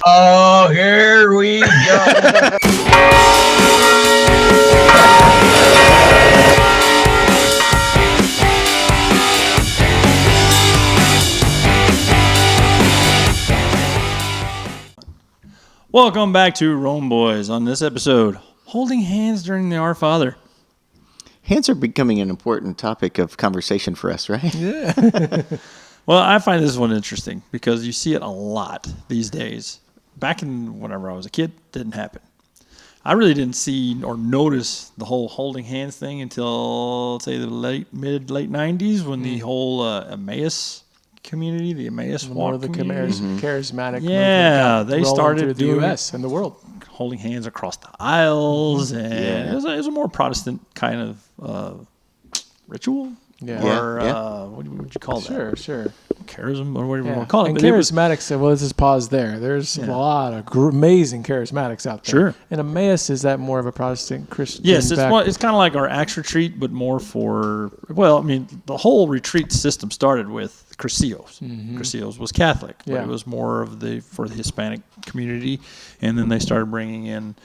Oh, here we go. Welcome back to Rome Boys. On this episode, holding hands during the Our Father. Hands are becoming an important topic of conversation for us, right? Yeah. Well, I find this one interesting because you see it a lot these days. Back in whenever I was a kid, didn't happen. I really didn't see or notice the whole holding hands thing until, say, the late 90s when the whole Emmaus community, the Emmaus walk community. Charismatic movement they started through the doing U.S. and the world. Holding hands across the aisles, and it was a more Protestant kind of ritual. What would you call that? Sure. Charism, or whatever you want to call it. And charismatics, let's just pause there. There's a lot of amazing charismatics out there. Sure. And Emmaus, is that more of a Protestant Christian? Yes, it's kind of like our Acts retreat, but more for, the whole retreat system started with Cursillos. Cursillos was Catholic, but it was more of for the Hispanic community, and then they started bringing in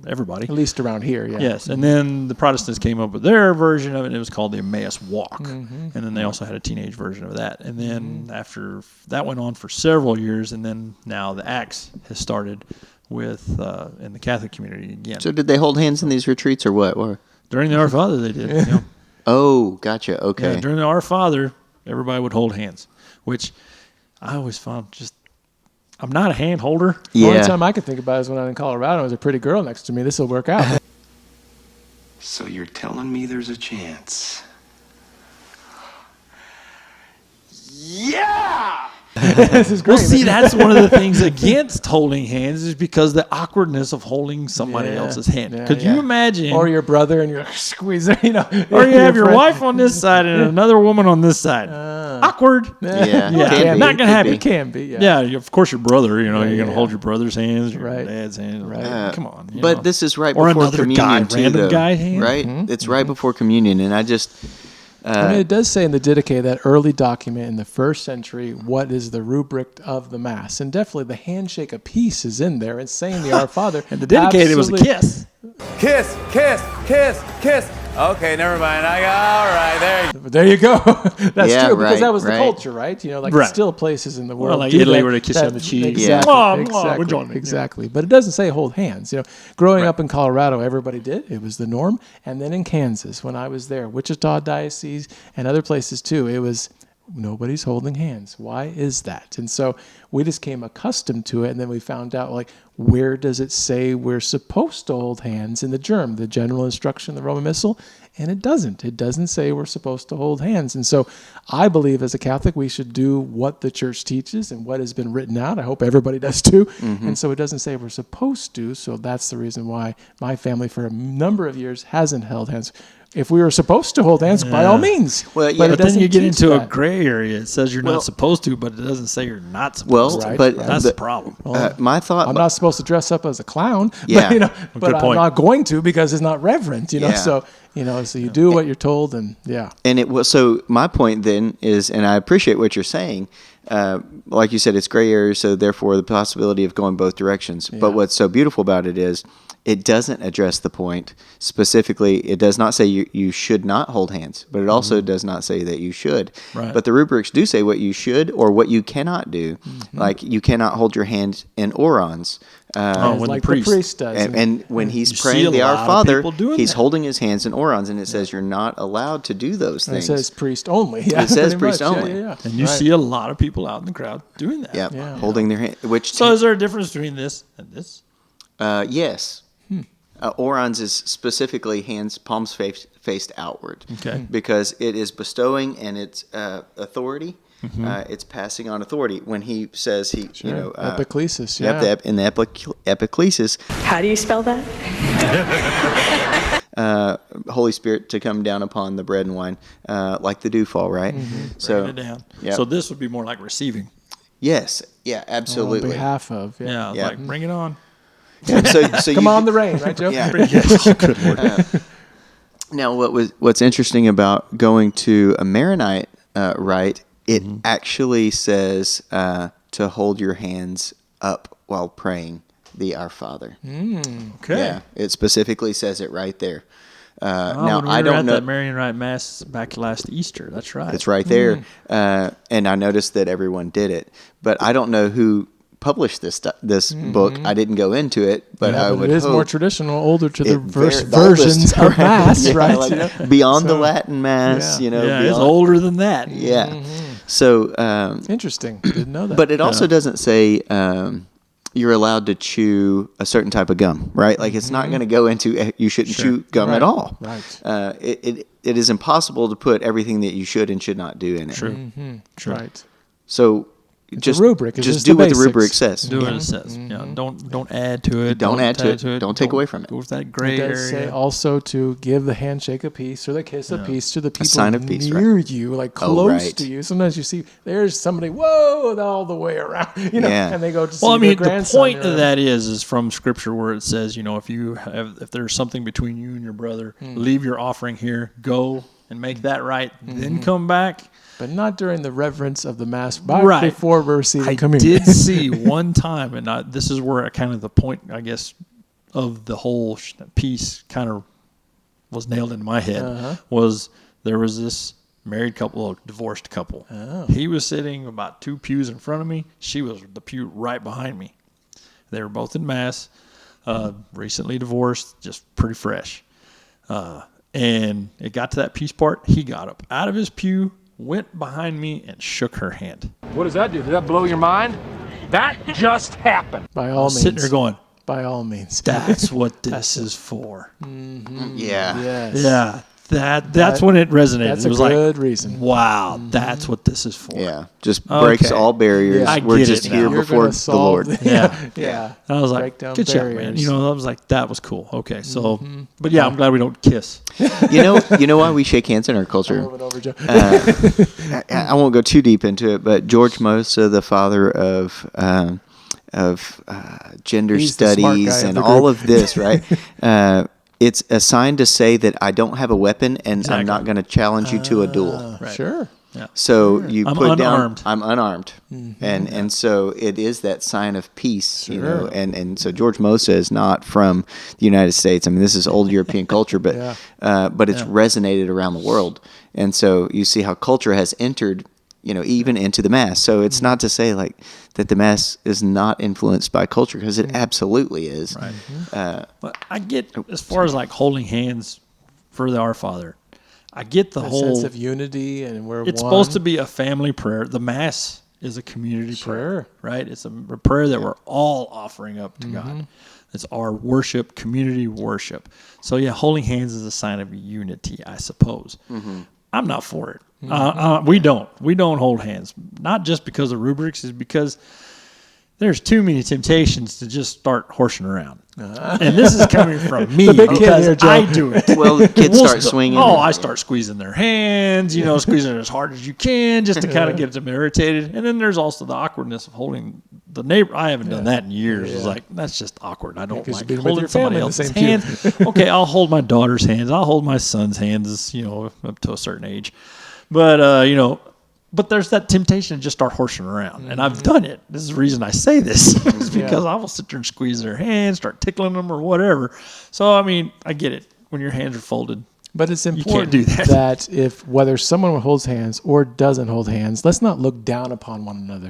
everybody. At least around here, yeah. Yes, and then the Protestants came up with their version of it, and it was called the Emmaus Walk. And then they also had a teenage version of that. And then after that went on for several years, and then now the Acts has started with in the Catholic community again. So did they hold hands in these retreats or what? Or? During the Our Father, they did. You know. Oh, gotcha. Okay. Yeah, during the Our Father, everybody would hold hands, which I always found I'm not a hand holder. The only time I could think about it is when I was in Colorado. There was a pretty girl next to me. This will work out. So you're telling me there's a chance? Yeah! This is great. Well, see, that's one of the things against holding hands is because the awkwardness of holding somebody else's hand. Could you imagine? Or your brother and you're squeezing, Or you have your wife on this side and another woman on this side. Awkward. Yeah. Not going to happen. It can be, yeah. Of course, your brother, you're going to hold your brother's hands, your dad's hands. Right. Come on. But this is right or before another communion, random guy hand. Right? It's right before communion, and I just... it does say in the Didache, that early document in the first century, what is the rubric of the Mass. And definitely the handshake of peace is in there. And saying the Our Father. And the Didache, it was a kiss. Kiss, kiss, kiss, kiss. Okay, never mind. All right, there you go. That's true, because that was the right. culture, right? Still places in the world. Well, like Italy where they kiss you on the cheek. Exactly. But it doesn't say hold hands. Growing up in Colorado, everybody did. It was the norm. And then in Kansas, when I was there, Wichita Diocese and other places too, it was nobody's holding hands. Why is that? And so we just came accustomed to it, and then we found out, where does it say we're supposed to hold hands in the general instruction, the Roman Missal? And it doesn't. It doesn't say we're supposed to hold hands. And so I believe as a Catholic, we should do what the Church teaches and what has been written out. I hope everybody does too. And so it doesn't say we're supposed to. So that's the reason why my family for a number of years hasn't held hands. If we were supposed to hold hands, by all means. Well, but then you get into a gray area. It says you're not supposed to, but it doesn't say you're not supposed to. But that's the problem. My thought... I'm not supposed to dress up as a clown, Yeah. but I'm not going to because it's not reverent, So, so you do what you're told, and And it was, so my point then is, and I appreciate what you're saying, like you said, it's gray area, so therefore the possibility of going both directions. But what's so beautiful about it is it doesn't address the point specifically. It does not say you should not hold hands, but it also does not say that you should. Right. But the rubrics do say what you should or what you cannot do. Like you cannot hold your hand in Orans. When like the priest does. And when he's You praying see the a Our lot of Father, people doing he's that. holding his hands in Orans, and it says you're not allowed to do those And things. it says priest only. Yeah, It says pretty priest much. only. Yeah. And you see a lot of people out in the crowd doing that. Yeah, holding their hand. So is there a difference between this and this? Yes. Orans is specifically hands, palms faced outward. Okay. Because it is bestowing and it's authority. It's passing on authority. When he says epiclesis. in the epiclesis. How do you spell that? Holy Spirit to come down upon the bread and wine, like the dewfall, right? So Bring it down. Yeah. So this would be more like receiving. Yes. Yeah. Absolutely. On behalf of. Yeah. Like bring it on. So come on the rain, right, Joe? Yeah. Good Lord. Now, what's interesting about going to a Maronite rite, it actually says to hold your hands up while praying the Our Father. Okay. Yeah, it specifically says it right there. Now, when we were at that Marian Rite Mass back last Easter. That's right. It's right there. And I noticed that everyone did it. But I don't know who published this book. I didn't go into it, but I would it is hope more traditional, older to the the versions oldest, of Mass, Yeah, right? like beyond the Latin Mass, yeah. Yeah, beyond, it's older than that. Yeah. So, Interesting. Didn't know that. but it also doesn't say you're allowed to chew a certain type of gum, right? Like it's not going to go into you shouldn't chew gum at all. Right. It is impossible to put everything that you should and should not do in it. True. Right. So just a rubric. It's just just do the what the basics. rubric says. Do what it says. Yeah, don't add to it. Don't add to it. Don't take away from it. Go with that gray It does say area. also to give the handshake a piece or the kiss a piece to the people sign of peace, near you, like close right. to you. Sometimes you see there's somebody, whoa, all the way around, Yeah. and they go to see Well, I mean, their the grandson. point of that is from Scripture where it says, if there's something between you and your brother, leave your offering here, go and make that right, then come back. But not during the reverence of the Mass, Right. before receiving I communion. did see one time, and this is where kind of the point, I guess, of the whole piece kind of was nailed in my head. Was there was this married couple, a divorced couple. He was sitting about 2 pews in front of me. She was the pew right behind me. They were both in Mass, recently divorced, just pretty fresh. And it got to that peace part. He got up out of his pew, went behind me, and shook her hand. What does that do? Did that blow your mind? That just happened. By all means. Sitting there going, By all means. that's what this is for. Yeah. Yes. Yeah. That's when it resonated. That's It a was good like, reason. wow, that's what this is for. Yeah. Just breaks Okay. all barriers. Yeah. I We're get just it here now. You're before gonna the solve Lord. the- Yeah. yeah. I was like, Break down good job, man. barriers. I was like, that was cool. Okay, so, but yeah, I'm glad we don't kiss. You know why we shake hands in our culture? Move it over, Joe. I won't go too deep into it, but George Mosa, the father of gender He's the smart studies guy of and the all group. of this, right? It's a sign to say that I don't have a weapon and I'm not going to challenge you to a duel. Right. Sure. So you I'm put unarmed. down, I'm unarmed, and so it is that sign of peace, And so George Mosa is not from the United States. I mean, this is old European culture, but it's resonated around the world, and so you see how culture has entered, even into the Mass. So it's not to say like that the Mass is not influenced by culture, because it absolutely is. Right. But I get, as far as like holding hands for the Our Father, I get the A whole sense of unity, and we're it's one. supposed to be a family prayer. The Mass is a community prayer, right? It's a prayer that we're all offering up to God. It's our worship, community worship. So yeah, holding hands is a sign of unity, I suppose. I'm not for it. We don't hold hands. Not just because of rubrics, is because there's too many temptations to just start horsing around. And this is coming from me big kid because here, Joe. I do it. Well, the kids start swinging. Oh, I start squeezing their hands, squeezing it as hard as you can just to kind of get them irritated. And then there's also the awkwardness of holding the neighbor. I haven't done that in years. It's like, that's just awkward. I don't 'cause like you've been with holding your somebody family in the else's same hands. Okay, I'll hold my daughter's hands. I'll hold my son's hands, up to a certain age. But, but there's that temptation to just start horsing around. And I've done it. This is the reason I say this. Is because I will sit there and squeeze their hands, start tickling them or whatever. So, I mean, I get it. When your hands are folded, But it's can't important do that. if whether someone holds hands or doesn't hold hands, let's not look down upon one another.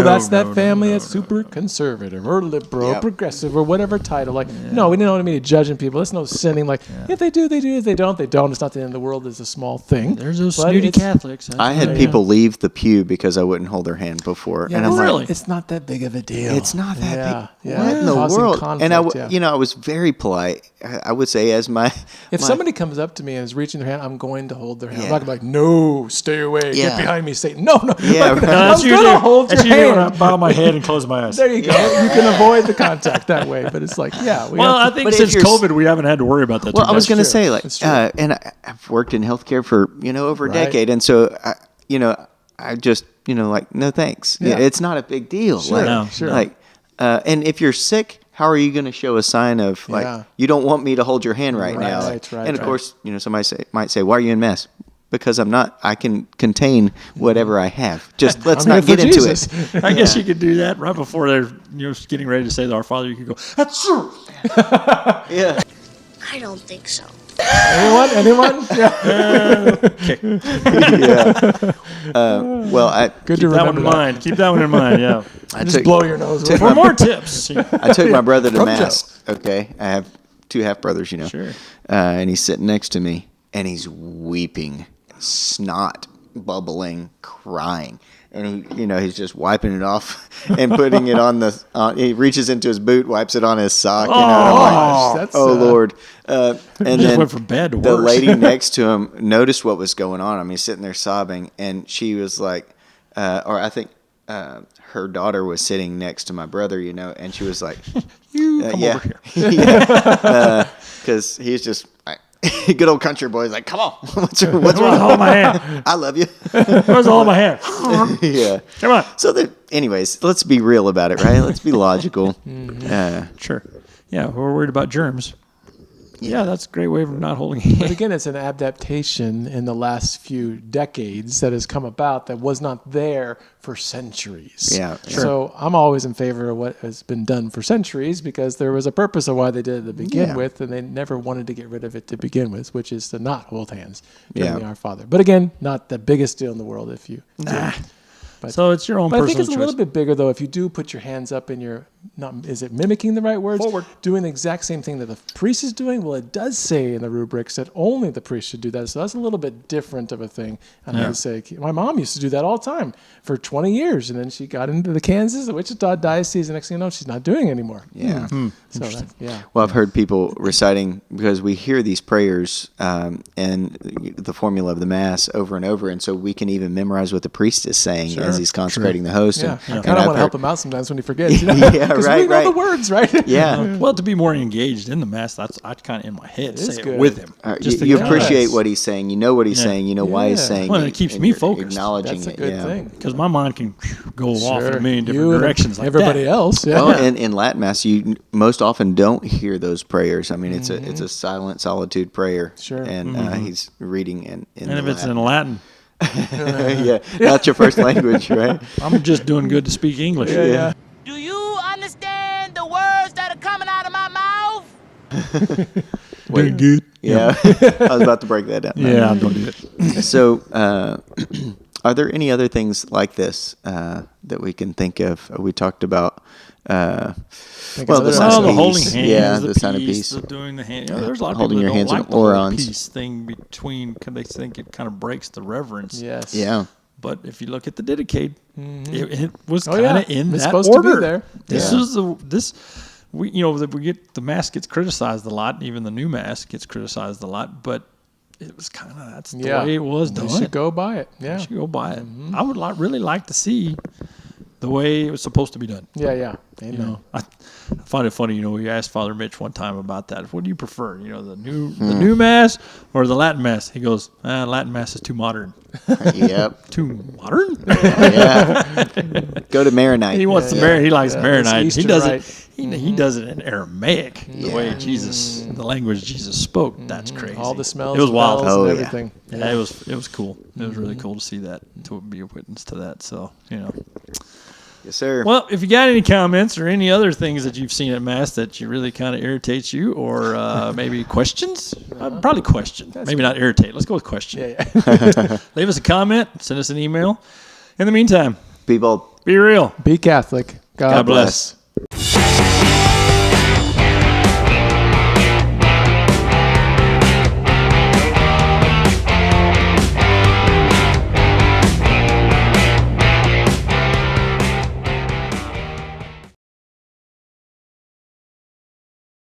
That's that family that's super conservative or liberal or progressive or whatever title. No, we don't mean to judging people. There's no sinning. If they do, they do. If they don't, they don't. It's not the end of the world. It's a small thing. there's those But snooty it's- Catholics. That's I had right. people leave the pew because I wouldn't hold their hand before, and I'm really? like, It's not that big of a deal. it's not that big. Yeah. What in the Causing world? And conflict, I was very polite. I would say, as If somebody comes up to me and is reaching their hand, I'm going to hold their hand. I'm Yeah. not going to be like, no, stay away. Yeah. Get behind me, Satan. No. Yeah, right. That's I'm usually- going to hold that's your usually when hand. I bow my head and close my eyes. There you go. You can avoid the contact that way. But it's like, yeah. Well, I think But if since you're- COVID, we haven't had to worry about that. Well, too I was much. going to say, That's true. and I've worked in healthcare for over a Right. decade, and so I just no thanks. Yeah. It's not a big deal. Sure, No, sure. And if you're sick, how are you going to show a sign of Yeah. you don't want me to hold your hand right now? Right, And of right. course, somebody might say, why are you in Mass? because I'm not. I can contain whatever I have. Just let's I'm not here get for into Jesus. it. I guess you could do that right before they're getting ready to say the Our Father. You could go, that's true. Yeah. I don't think so. Anyone? Yeah. Well, I Good Keep to that one remember in that. mind. Keep that one in mind, yeah. Just blow your nose. took with For my- more tips. I took my brother to From mass. Okay, I have 2 half brothers, Sure. and he's sitting next to me, and he's weeping, snot bubbling, crying, and he's just wiping it off and putting it on the. He reaches into his boot, wipes it on his sock. And I'm like, Gosh, that's, Lord! And Just then went from bad to the worse. lady next to him noticed what was going on. I mean, he's sitting there sobbing, and she was like, or I think. Her daughter was sitting next to my brother, and she was like, You come yeah. over here. Because he's just good old country boy. He's like, come on, what's Where's wrong? all my hair? I love you. Where's all my hair? Yeah. Come on. So anyways, let's be real about it, right? Let's be logical. Sure. Yeah, we're worried about germs. Yeah, that's a great way of not holding hands. But again, it's an adaptation in the last few decades that has come about that was not there for centuries. Yeah, sure. So I'm always in favor of what has been done for centuries because there was a purpose of why they did it to begin with, and they never wanted to get rid of it to begin with, which is to not hold hands during the Our Father. But again, not the biggest deal in the world if you do. So it's your own But I personal think it's choice. a little bit bigger though if you do put your hands up in your is it mimicking the right words? Forward. Doing the exact same thing that the priest is doing? Well, it does say in the rubrics that only the priest should do that. So that's a little bit different of a thing. And I would say my mom used to do that all the time for 20 years, and then she got into the Kansas, the Wichita diocese, and next thing you know, she's not doing it anymore. Yeah. So that, Well, I've heard people reciting because we hear these prayers and the formula of the Mass over and over, and so we can even memorize what the priest is saying as he's consecrating the host. Yeah, And I kind of I've want to help heard- him out sometimes when he forgets. Yeah, Because right, we know right. the words, right? Yeah. Well, to be more engaged in the Mass, that's I kind of in my head is say it good. with him. You, to you kinda- appreciate what he's saying. You know what he's saying. You know why he's Yeah. saying Well, it. it keeps and me you're focused. Acknowledging That's a it. good Yeah. thing. Because my mind can go off in a million You different and directions like everybody that. else. Yeah. Well, in Latin Mass, you most often don't hear those prayers. I mean, it's a silent solitude prayer. Sure. And he's reading in And if it's in Latin, yeah, not your first language, right? I'm just doing good to speak English. Yeah. Do you understand the words that are coming out of my mouth? Doing good. Yeah, I was about to break that down. Yeah, I'm going to do it. So, are there any other things like this that we can think of? We talked about. of The other sign Oh, of the peace. holding hands, Yeah, the sign of peace, peace. the doing the hand. There's a lot of Holding people your that don't hands in like the whole orans. peace thing between, because they think it kind of breaks the reverence. Yes. Yeah. But if you look at the Didicade, it was Oh, kind yeah. of in It's that supposed to be order. there. This Yeah. is we get the Mass gets criticized a lot. Even the new Mass gets criticized a lot. But it was kind of that's the way it was done. You should go by it. Yeah. You should go by it. I would really like to see the way it was supposed to be done. Yeah. Yeah. Amen. You know, I find it funny. We asked Father Mitch one time about that. What do you prefer? The new Mass or the Latin Mass? He goes, Latin Mass is too modern. Yep. Too modern? Yeah. Go to Maronite. He wants the He likes Maronite. Easter He does rite. it. He does it in Aramaic. The way Jesus, the language Jesus spoke. That's crazy. All the smells, It was and wild. bells Oh, and yeah. everything. Yeah, it was cool. It was really cool to see that, to be a witness to that. So Yes, sir. Well, if you got any comments or any other things that you've seen at Mass that you really kind of irritates you, or maybe questions, probably question. Maybe not irritate. Let's go with question. Yeah. Leave us a comment. Send us an email. In the meantime, Be bold. be real. Be Catholic. God bless.